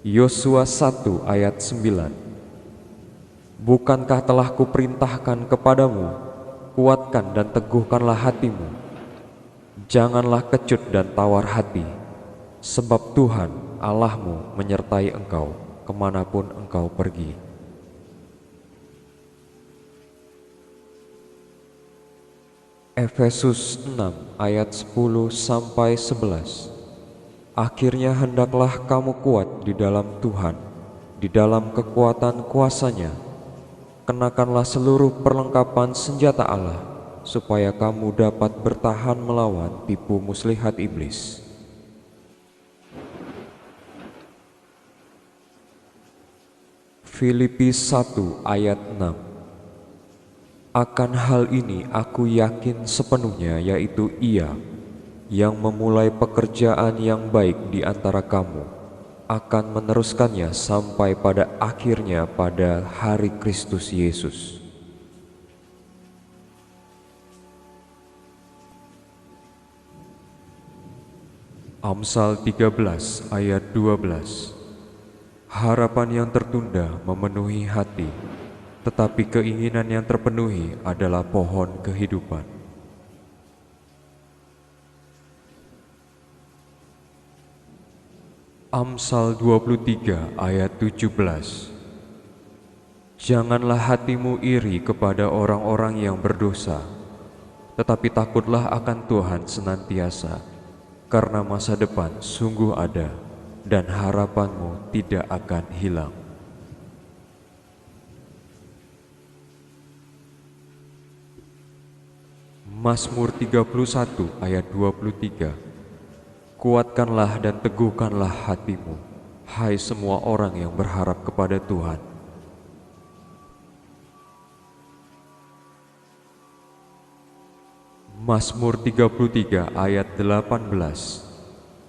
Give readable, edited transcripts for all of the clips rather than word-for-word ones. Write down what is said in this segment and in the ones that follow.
Yosua 1 ayat 9. Bukankah telah kuperintahkan kepadamu, kuatkan dan teguhkanlah hatimu. Janganlah kecut dan tawar hati, sebab Tuhan Allahmu menyertai engkau kemanapun engkau pergi. Efesus 6 ayat 10-11. Akhirnya hendaklah kamu kuat di dalam Tuhan, di dalam kekuatan kuasa-Nya. Kenakanlah seluruh perlengkapan senjata Allah, supaya kamu dapat bertahan melawan tipu muslihat iblis. Filipi 1 ayat 6. Akan hal ini aku yakin sepenuhnya, yaitu Ia yang memulai pekerjaan yang baik di antara kamu akan meneruskannya sampai pada akhirnya pada hari Kristus Yesus. Amsal 13 ayat 12. Harapan yang tertunda memenuhi hati, tetapi keinginan yang terpenuhi adalah pohon kehidupan. Amsal 23 ayat 17. Janganlah hatimu iri kepada orang-orang yang berdosa, tetapi takutlah akan Tuhan senantiasa, karena masa depan sungguh ada dan harapanmu tidak akan hilang. Mazmur 31 ayat 23. Kuatkanlah dan teguhkanlah hatimu, hai semua orang yang berharap kepada Tuhan. Mazmur 33 ayat 18.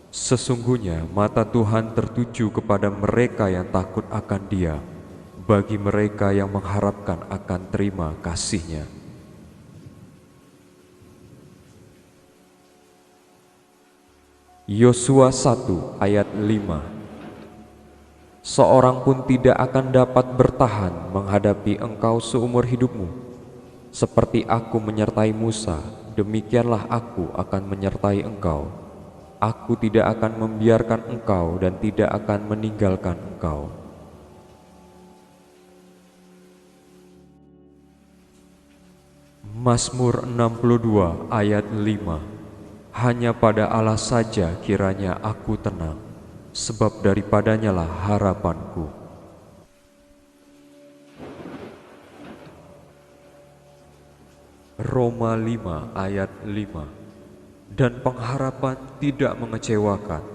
Sesungguhnya mata Tuhan tertuju kepada mereka yang takut akan Dia, bagi mereka yang mengharapkan akan terima kasih-Nya. Yosua 1 ayat 5. Seorang pun tidak akan dapat bertahan menghadapi engkau seumur hidupmu. Seperti aku menyertai Musa, demikianlah aku akan menyertai engkau. Aku tidak akan membiarkan engkau dan tidak akan meninggalkan engkau. Mazmur 62 ayat 5. Hanya pada Allah saja kiranya aku tenang, sebab daripadanya lah harapanku. Roma 5 ayat 5. Dan pengharapan tidak mengecewakan,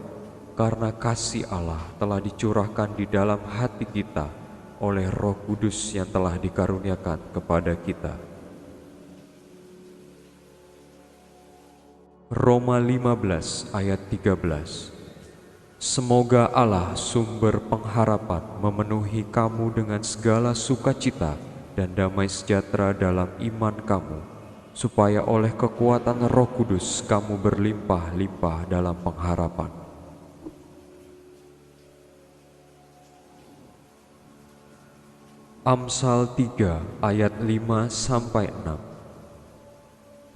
karena kasih Allah telah dicurahkan di dalam hati kita oleh Roh Kudus yang telah dikaruniakan kepada kita. Roma 15 ayat 13. Semoga Allah sumber pengharapan memenuhi kamu dengan segala sukacita dan damai sejahtera dalam iman kamu, supaya oleh kekuatan Roh Kudus kamu berlimpah-limpah dalam pengharapan. Amsal 3 ayat 5-6.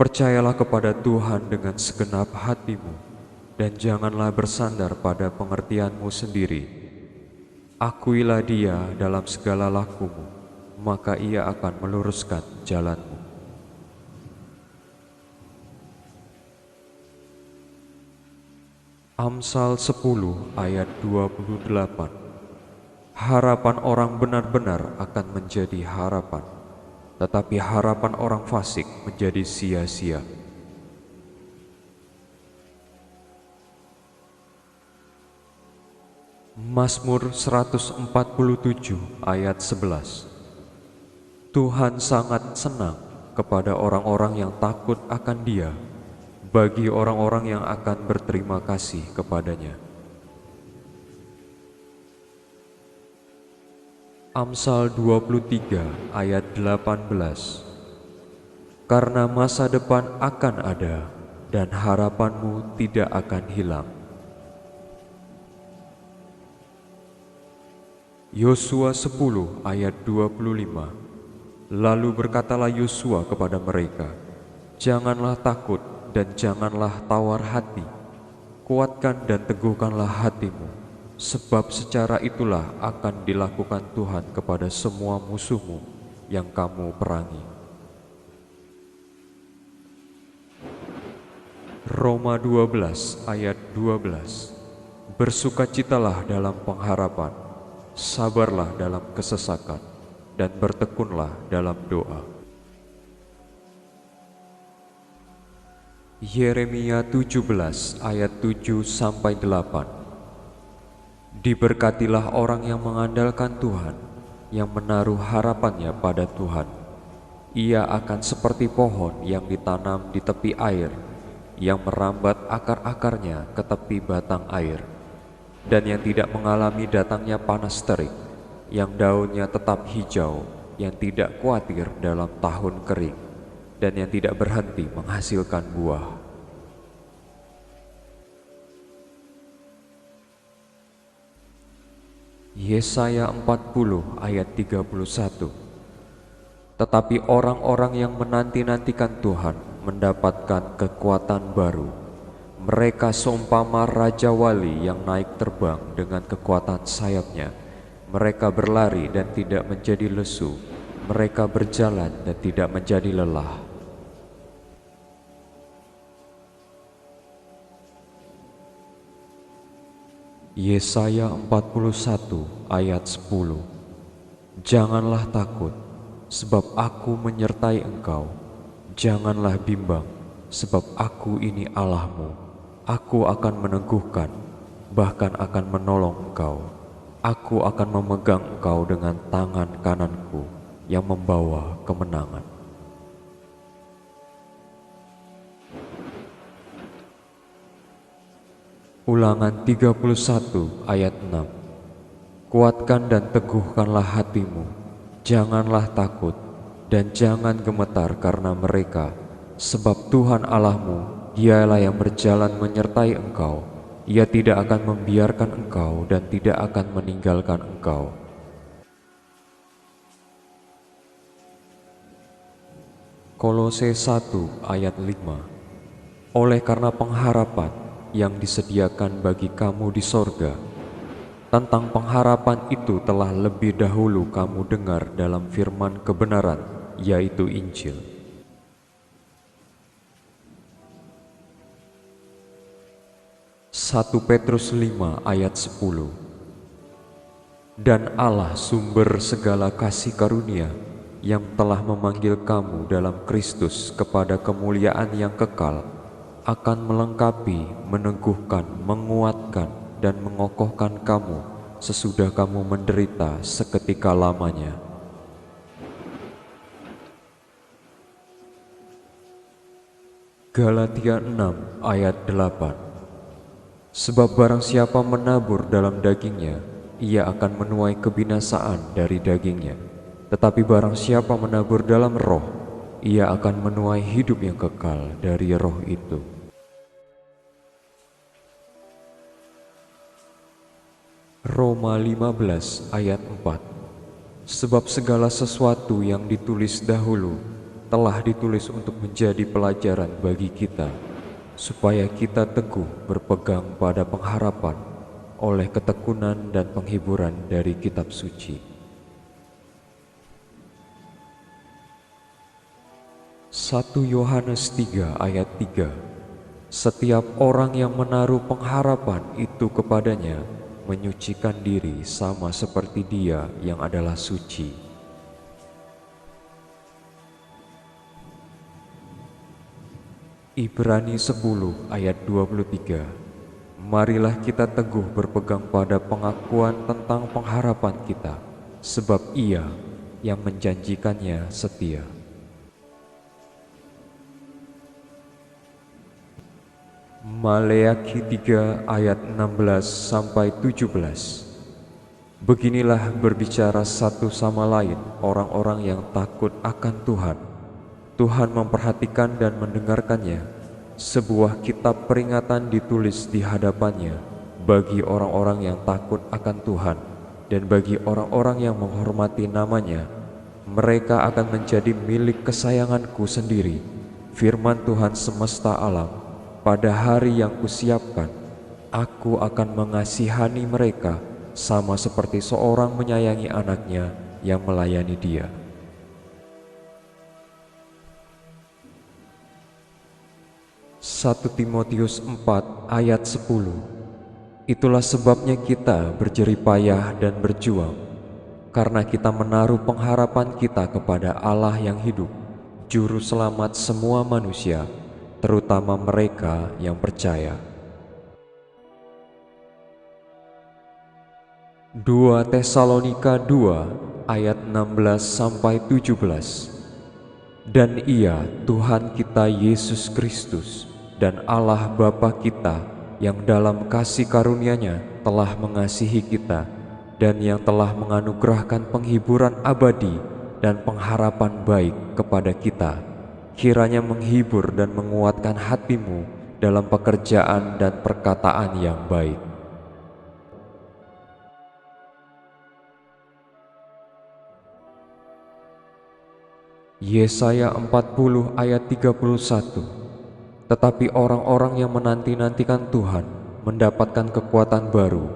Percayalah kepada Tuhan dengan segenap hatimu, dan janganlah bersandar pada pengertianmu sendiri. Akuilah Dia dalam segala lakumu, maka Ia akan meluruskan jalanmu. Amsal 10 ayat 28. Harapan orang benar-benar akan menjadi harapan, tetapi harapan orang fasik menjadi sia-sia. Mazmur 147 ayat 11. Tuhan sangat senang kepada orang-orang yang takut akan Dia, bagi orang-orang yang akan berterima kasih kepadanya. Amsal 23 ayat 18. Karena masa depan akan ada dan harapanmu tidak akan hilang. Yosua 10 ayat 25. Lalu berkatalah Yosua kepada mereka, "Janganlah takut dan janganlah tawar hati. Kuatkan dan teguhkanlah hatimu, sebab secara itulah akan dilakukan Tuhan kepada semua musuhmu yang kamu perangi." Roma 12 ayat 12. Bersukacitalah dalam pengharapan, sabarlah dalam kesesakan, dan bertekunlah dalam doa. Yeremia 17 ayat 7-8. Diberkatilah orang yang mengandalkan Tuhan, yang menaruh harapannya pada Tuhan. Ia akan seperti pohon yang ditanam di tepi air, yang merambat akar-akarnya ke tepi batang air, dan yang tidak mengalami datangnya panas terik, yang daunnya tetap hijau, yang tidak khawatir dalam tahun kering, dan yang tidak berhenti menghasilkan buah. Yesaya 40 ayat 31. Tetapi orang-orang yang menanti-nantikan Tuhan mendapatkan kekuatan baru. Mereka seumpama Raja Wali yang naik terbang dengan kekuatan sayapnya. Mereka berlari dan tidak menjadi lesu. Mereka berjalan dan tidak menjadi lelah. Yesaya 41 ayat 10. Janganlah takut, sebab aku menyertai engkau. Janganlah bimbang, sebab aku ini Allahmu. Aku akan meneguhkan, bahkan akan menolong engkau. Aku akan memegang engkau dengan tangan kananku yang membawa kemenangan. Ulangan 31 ayat 6. Kuatkan dan teguhkanlah hatimu, janganlah takut dan jangan gemetar karena mereka, sebab Tuhan Allahmu, Dialah yang berjalan menyertai engkau. Ia tidak akan membiarkan engkau dan tidak akan meninggalkan engkau. Kolose 1 ayat 5. Oleh karena pengharapan yang disediakan bagi kamu di sorga, tentang pengharapan itu telah lebih dahulu kamu dengar dalam firman kebenaran, yaitu Injil. Satu Petrus 5 ayat 10. Dan Allah sumber segala kasih karunia yang telah memanggil kamu dalam Kristus kepada kemuliaan yang kekal, akan melengkapi, meneguhkan, menguatkan, dan mengokohkan kamu sesudah kamu menderita seketika lamanya. Galatia 6 ayat 8. Sebab barang siapa menabur dalam dagingnya, ia akan menuai kebinasaan dari dagingnya. Tetapi barang siapa menabur dalam roh, ia akan menuai hidup yang kekal dari roh itu. Roma 15 ayat 4. Sebab segala sesuatu yang ditulis dahulu telah ditulis untuk menjadi pelajaran bagi kita, supaya kita teguh berpegang pada pengharapan oleh ketekunan dan penghiburan dari kitab suci. 1 Yohanes 3 ayat 3. Setiap orang yang menaruh pengharapan itu kepadanya menyucikan diri sama seperti Dia yang adalah suci. Ibrani 10 ayat 23. Marilah kita teguh berpegang pada pengakuan tentang pengharapan kita, sebab Ia yang menjanjikannya setia. Maleakhi 3 ayat 16-17. Beginilah berbicara satu sama lain orang-orang yang takut akan Tuhan. Tuhan memperhatikan dan mendengarkannya. Sebuah kitab peringatan ditulis di hadapannya bagi orang-orang yang takut akan Tuhan, dan bagi orang-orang yang menghormati namanya, mereka akan menjadi milik kesayanganku sendiri. Firman Tuhan semesta alam, pada hari yang kusiapkan, aku akan mengasihani mereka sama seperti seorang menyayangi anaknya yang melayani dia. Satu Timotius 4 ayat 10. Itulah sebabnya kita berjerih payah dan berjuang, karena kita menaruh pengharapan kita kepada Allah yang hidup, Juru Selamat semua manusia, terutama mereka yang percaya. 2 Tesalonika 2 ayat 16-17. Dan Ia, Tuhan kita Yesus Kristus, dan Allah Bapa kita, yang dalam kasih karunia-Nya telah mengasihi kita, dan yang telah menganugerahkan penghiburan abadi dan pengharapan baik kepada kita, kiranya menghibur dan menguatkan hatimu dalam pekerjaan dan perkataan yang baik. Yesaya 40 ayat 31. Tetapi orang-orang yang menanti-nantikan Tuhan mendapatkan kekuatan baru.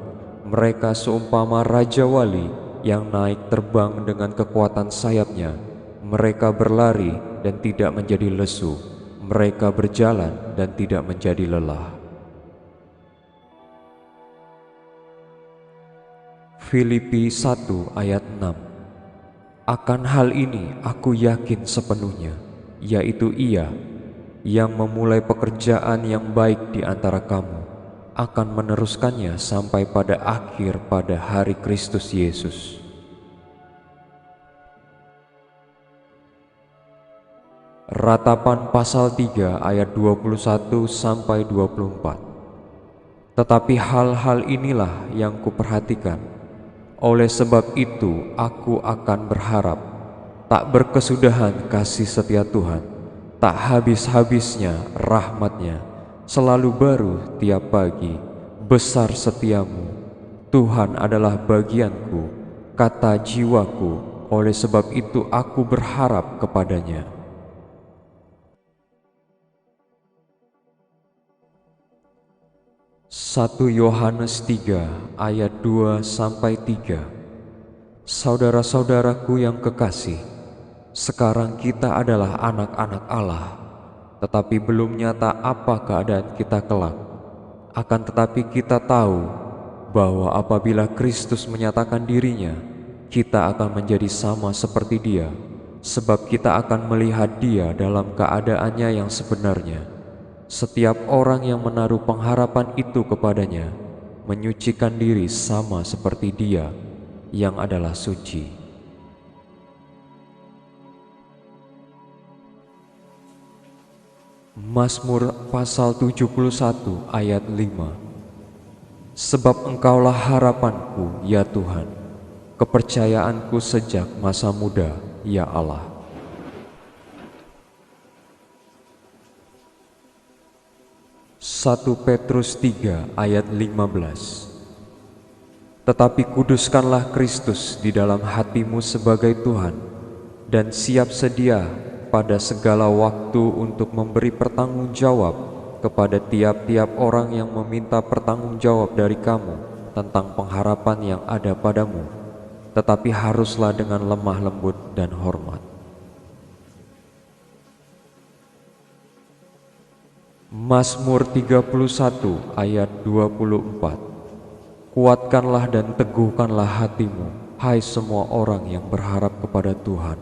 Mereka seumpama Raja Wali yang naik terbang dengan kekuatan sayapnya. Mereka berlari dan tidak menjadi lesu. Mereka berjalan dan tidak menjadi lelah. Filipi 1 ayat 6. Akan hal ini aku yakin sepenuhnya, yaitu Ia yang memulai pekerjaan yang baik di antara kamu akan meneruskannya sampai pada akhir pada hari Kristus Yesus. Ratapan pasal 3 ayat 21-24. Tetapi hal-hal inilah yang kuperhatikan. Oleh sebab itu aku akan berharap, tak berkesudahan kasih setia Tuhan, tak habis-habisnya rahmat-Nya, selalu baru tiap pagi, besar setiamu. Tuhan adalah bagianku, kata jiwaku, oleh sebab itu aku berharap kepada-Nya. Satu Yohanes 3 ayat 2-3. Saudara-saudaraku yang kekasih, sekarang kita adalah anak-anak Allah, tetapi belum nyata apa keadaan kita kelak. Akan tetapi kita tahu bahwa apabila Kristus menyatakan dirinya, kita akan menjadi sama seperti Dia, sebab kita akan melihat Dia dalam keadaannya yang sebenarnya. Setiap orang yang menaruh pengharapan itu kepadanya, menyucikan diri sama seperti Dia yang adalah suci. Mazmur pasal 71 ayat 5. Sebab Engkaulah harapanku, ya Tuhan, kepercayaanku sejak masa muda, ya Allah. Satu Petrus 3 ayat 15. Tetapi kuduskanlah Kristus di dalam hatimu sebagai Tuhan, dan siap sedia pada segala waktu untuk memberi pertanggungjawab kepada tiap-tiap orang yang meminta pertanggungjawab dari kamu tentang pengharapan yang ada padamu, tetapi haruslah dengan lemah lembut dan hormat. Mazmur 31 ayat 24. Kuatkanlah dan teguhkanlah hatimu, hai semua orang yang berharap kepada Tuhan.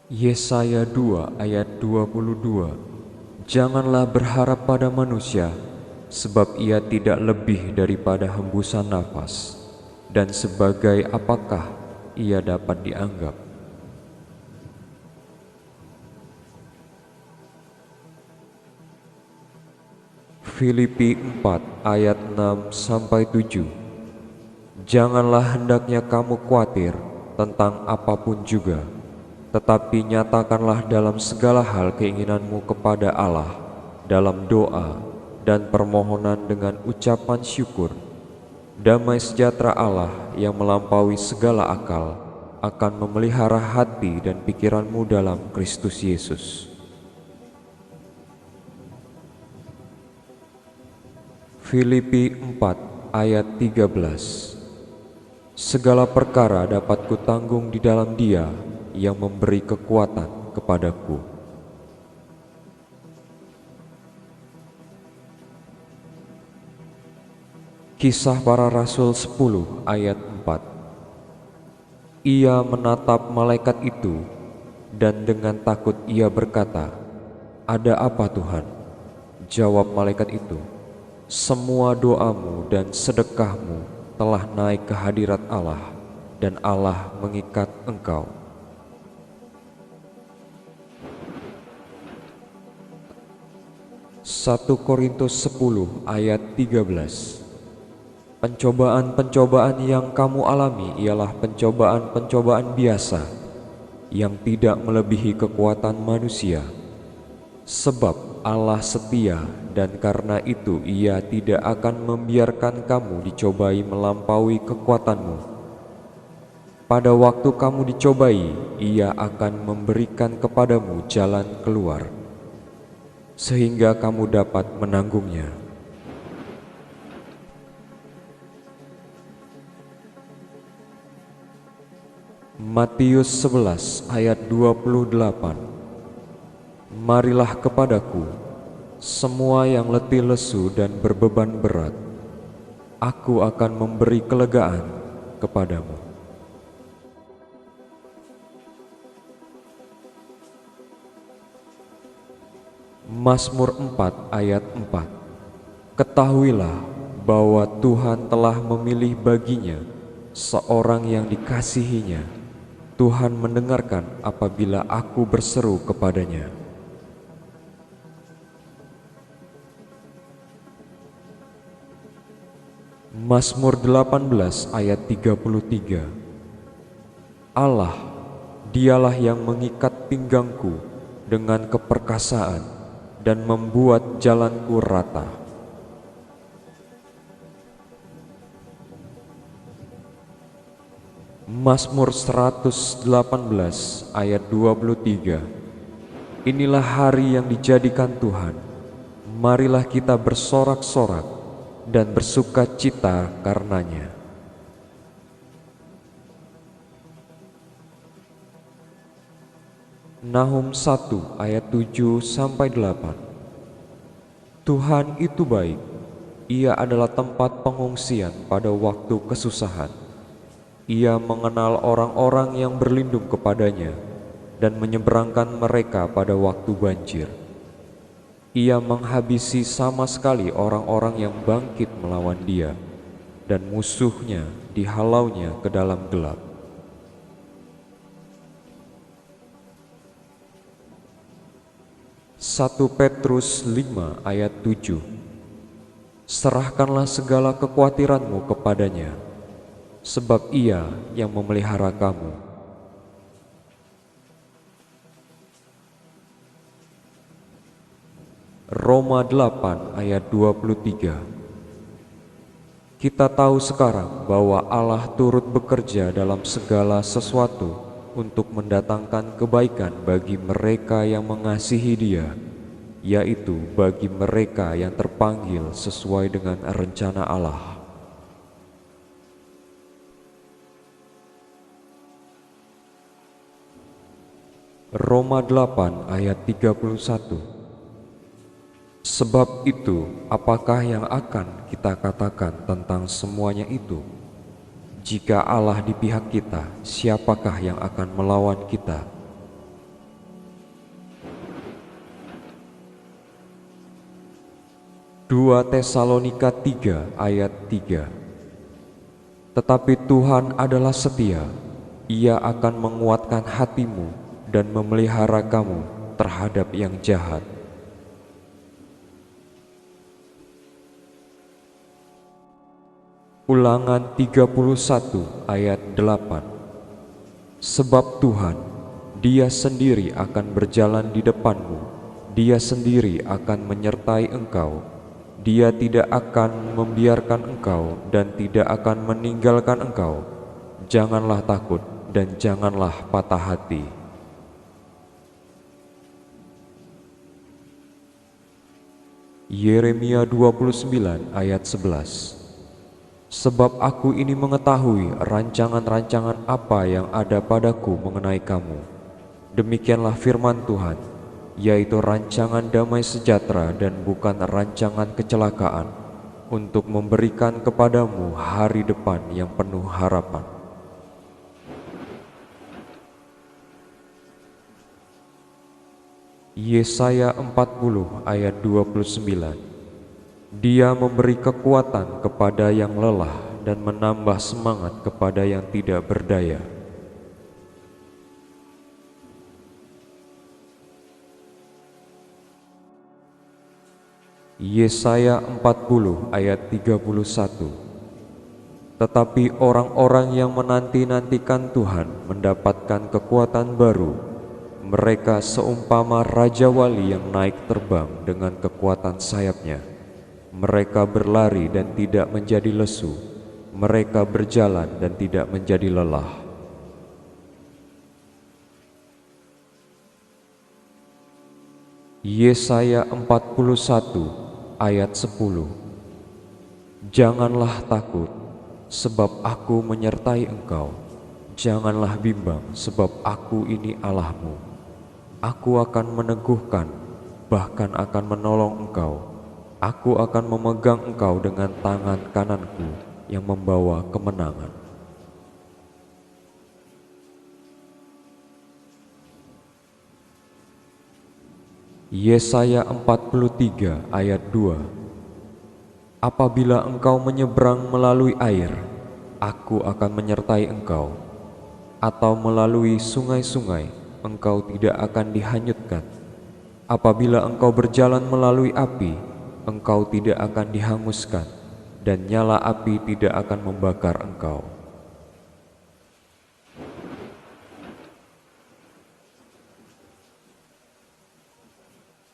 Yesaya 2 ayat 22. Janganlah berharap pada manusia, sebab ia tidak lebih daripada hembusan nafas, dan sebagai apakah ia dapat dianggap. Filipi 4 ayat 6-7. Janganlah hendaknya kamu khawatir tentang apapun juga, tetapi nyatakanlah dalam segala hal keinginanmu kepada Allah dalam doa dan permohonan dengan ucapan syukur, damai sejahtera Allah yang melampaui segala akal akan memelihara hati dan pikiranmu dalam Kristus Yesus. Filipi 4 ayat 13. Segala perkara dapat kutanggung di dalam Dia yang memberi kekuatan kepadaku. Kisah Para Rasul 10 ayat 4. Ia menatap malaikat itu dan dengan takut ia berkata, "Ada apa Tuhan?" Jawab malaikat itu, "Semua doamu dan sedekahmu telah naik ke hadirat Allah, dan Allah mengikat engkau." Satu Korintus 10 ayat 13. Pencobaan-pencobaan yang kamu alami ialah pencobaan-pencobaan biasa yang tidak melebihi kekuatan manusia. Sebab Allah setia, dan karena itu Ia tidak akan membiarkan kamu dicobai melampaui kekuatanmu. Pada waktu kamu dicobai, Ia akan memberikan kepadamu jalan keluar, sehingga kamu dapat menanggungnya. Matius 11 ayat 28. Marilah kepadaku, semua yang letih lesu dan berbeban berat, aku akan memberi kelegaan kepadamu. Mazmur 4 ayat 4. Ketahuilah bahwa Tuhan telah memilih baginya seorang yang dikasihinya. Tuhan mendengarkan apabila aku berseru kepadanya. Mazmur 18 ayat 33. Allah, Dialah yang mengikat pinggangku dengan keperkasaan dan membuat jalanku rata. Mazmur 118 ayat 23. Inilah hari yang dijadikan Tuhan, marilah kita bersorak-sorak dan bersuka cita karenanya. Nahum 1 ayat 7-8. Tuhan itu baik, Ia adalah tempat pengungsian pada waktu kesusahan. Ia mengenal orang-orang yang berlindung kepadanya dan menyeberangkan mereka pada waktu banjir. Ia menghabisi sama sekali orang-orang yang bangkit melawan Dia, dan musuhnya dihalaunya ke dalam gelap. Satu Petrus 5 ayat 7. Serahkanlah segala kekhawatiranmu kepadanya, sebab Ia yang memelihara kamu. Roma 8 ayat 23. Kita tahu sekarang bahwa Allah turut bekerja dalam segala sesuatu untuk mendatangkan kebaikan bagi mereka yang mengasihi Dia, yaitu bagi mereka yang terpanggil sesuai dengan rencana Allah. Roma 8 ayat 31. Sebab itu, apakah yang akan kita katakan tentang semuanya itu? Jika Allah di pihak kita, siapakah yang akan melawan kita? Dua Tesalonika 3 ayat 3. Tetapi Tuhan adalah setia, Ia akan menguatkan hatimu dan memelihara kamu terhadap yang jahat. Ulangan 31 ayat 8. Sebab Tuhan, Dia sendiri akan berjalan di depanmu, Dia sendiri akan menyertai engkau. Dia tidak akan membiarkan engkau dan tidak akan meninggalkan engkau. Janganlah takut dan janganlah patah hati. Yeremia 29 ayat 11. Sebab aku ini mengetahui rancangan-rancangan apa yang ada padaku mengenai kamu. Demikianlah firman Tuhan, yaitu rancangan damai sejahtera dan bukan rancangan kecelakaan, untuk memberikan kepadamu hari depan yang penuh harapan. Yesaya 40 ayat 29. Dia memberi kekuatan kepada yang lelah dan menambah semangat kepada yang tidak berdaya. Yesaya 40 ayat 31. Tetapi orang-orang yang menanti-nantikan Tuhan mendapatkan kekuatan baru. Mereka seumpama Raja Wali yang naik terbang dengan kekuatan sayapnya. Mereka berlari dan tidak menjadi lesu. Mereka berjalan dan tidak menjadi lelah. Yesaya 41 ayat 10. Janganlah takut, sebab aku menyertai engkau. Janganlah bimbang, sebab aku ini Allahmu. Aku akan meneguhkan, bahkan akan menolong engkau. Aku akan memegang engkau dengan tangan kananku yang membawa kemenangan. Yesaya 43 ayat 2. Apabila engkau menyeberang melalui air, aku akan menyertai engkau. Atau melalui sungai-sungai, engkau tidak akan dihanyutkan. Apabila engkau berjalan melalui api, engkau tidak akan dihanguskan, dan nyala api tidak akan membakar engkau.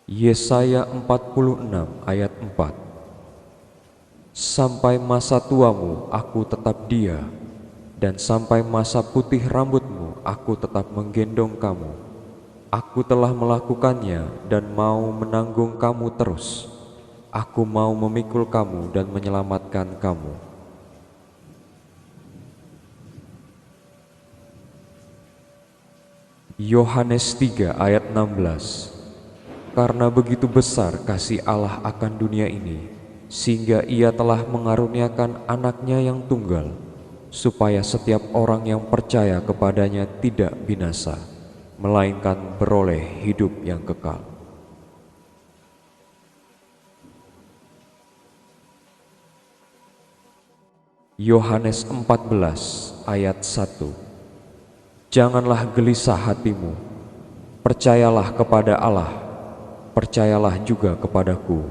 Yesaya 46 ayat 4. Sampai masa tuamu aku tetap dia, dan sampai masa putih rambutmu aku tetap menggendong kamu. Aku telah melakukannya dan mau menanggung kamu terus. Aku mau memikul kamu dan menyelamatkan kamu. Yohanes 3 ayat 16. Karena begitu besar kasih Allah akan dunia ini, sehingga Ia telah mengaruniakan anaknya yang tunggal, supaya setiap orang yang percaya kepadanya tidak binasa, melainkan beroleh hidup yang kekal. Yohanes 14 ayat 1. Janganlah gelisah hatimu, percayalah kepada Allah, percayalah juga kepadaku.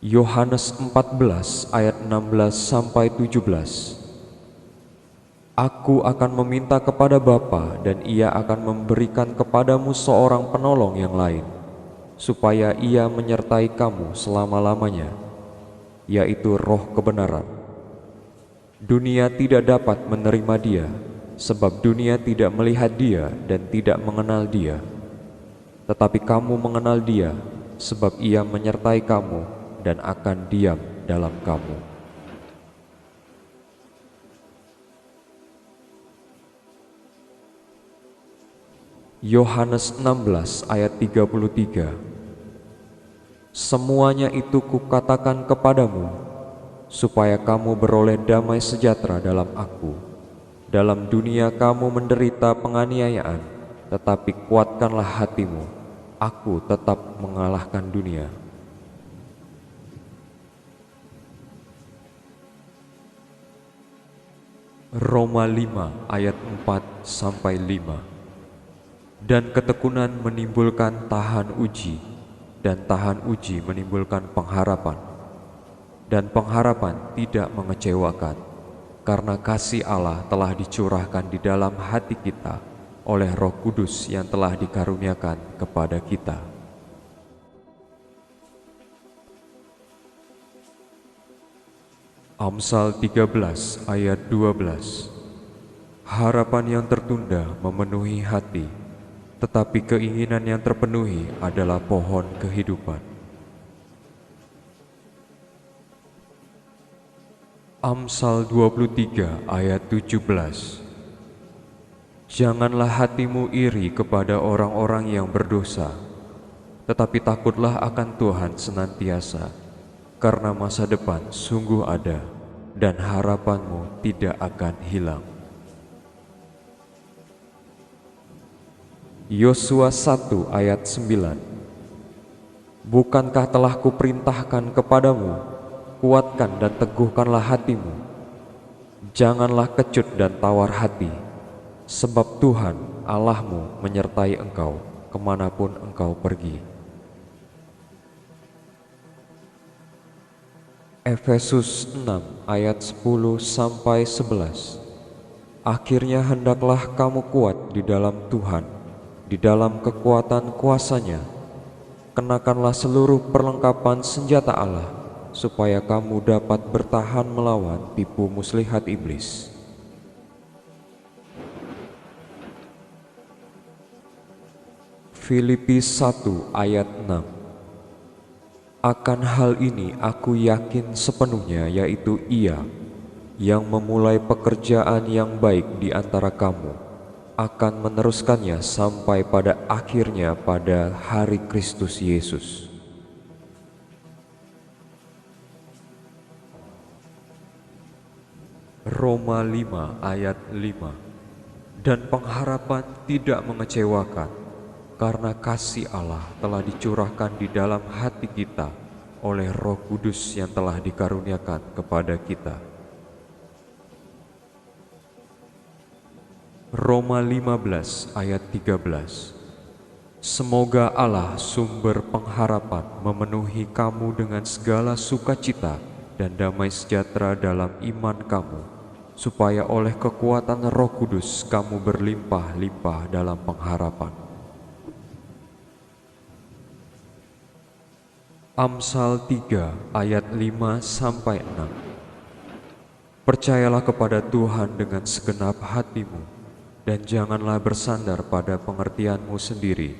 Yohanes 14 ayat 16 sampai 17. Aku akan meminta kepada Bapa dan Ia akan memberikan kepadamu seorang penolong yang lain, supaya Ia menyertai kamu selama-lamanya, yaitu Roh kebenaran. Dunia tidak dapat menerima Dia, sebab dunia tidak melihat Dia dan tidak mengenal Dia. Tetapi kamu mengenal Dia, sebab Ia menyertai kamu dan akan diam dalam kamu. Yohanes 16 ayat 33. Semuanya itu kukatakan kepadamu, supaya kamu beroleh damai sejahtera dalam aku. Dalam dunia kamu menderita penganiayaan, tetapi kuatkanlah hatimu, aku tetap mengalahkan dunia. Roma 5 ayat 4 sampai 5. Dan ketekunan menimbulkan tahan uji, dan tahan uji menimbulkan pengharapan. Dan pengharapan tidak mengecewakan, karena kasih Allah telah dicurahkan di dalam hati kita oleh Roh Kudus yang telah dikaruniakan kepada kita. Amsal 13 ayat 12. Harapan yang tertunda memenuhi hati, tetapi keinginan yang terpenuhi adalah pohon kehidupan. Amsal 23 ayat 17. Janganlah hatimu iri kepada orang-orang yang berdosa, tetapi takutlah akan Tuhan senantiasa, karena masa depan sungguh ada, dan harapanmu tidak akan hilang. Yosua 1 ayat 9. Bukankah telah kuperintahkan kepadamu, kuatkan dan teguhkanlah hatimu. Janganlah kecut dan tawar hati, sebab Tuhan Allahmu menyertai engkau kemanapun engkau pergi. Efesus 6 ayat 10-11. Akhirnya hendaklah kamu kuat di dalam Tuhan, di dalam kekuatan kuasa-Nya. Kenakanlah seluruh perlengkapan senjata Allah, supaya kamu dapat bertahan melawan tipu muslihat iblis. Filipi 1 ayat 6. Akan hal ini aku yakin sepenuhnya, yaitu Ia yang memulai pekerjaan yang baik di antara kamu akan meneruskannya sampai pada akhirnya pada hari Kristus Yesus. Roma 5 ayat 5. Dan pengharapan tidak mengecewakan, karena kasih Allah telah dicurahkan di dalam hati kita oleh Roh Kudus yang telah dikaruniakan kepada kita. Roma 15 ayat 13. Semoga Allah sumber pengharapan memenuhi kamu dengan segala sukacita dan damai sejahtera dalam iman kamu, supaya oleh kekuatan Roh Kudus kamu berlimpah-limpah dalam pengharapan. Amsal 3 ayat 5-6. Percayalah kepada Tuhan dengan segenap hatimu, dan janganlah bersandar pada pengertianmu sendiri.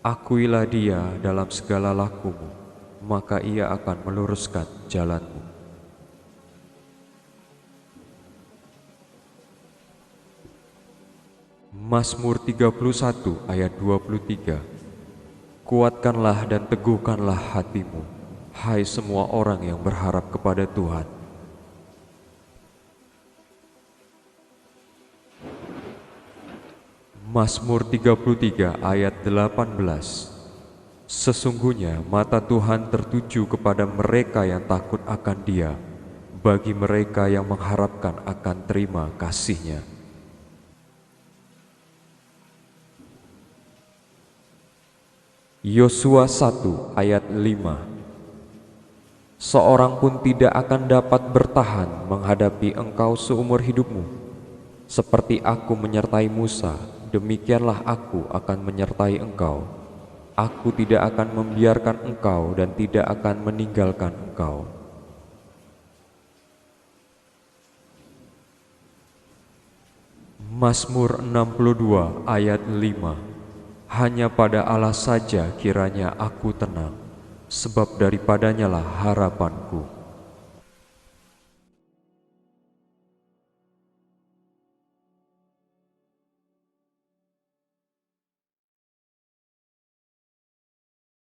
Akuilah Dia dalam segala lakumu, maka Ia akan meluruskan jalanmu. Mazmur 31 ayat 23. Kuatkanlah dan teguhkanlah hatimu, hai semua orang yang berharap kepada Tuhan. Mazmur 33 ayat 18. Sesungguhnya mata Tuhan tertuju kepada mereka yang takut akan Dia, bagi mereka yang mengharapkan akan terima kasih-Nya. Yosua 1 ayat 5. Seorang pun tidak akan dapat bertahan menghadapi engkau seumur hidupmu. Seperti aku menyertai Musa, demikianlah aku akan menyertai engkau. Aku tidak akan membiarkan engkau dan tidak akan meninggalkan engkau. Mazmur 62 ayat 5. Hanya pada Allah saja kiranya aku tenang, sebab daripadanyalah harapanku.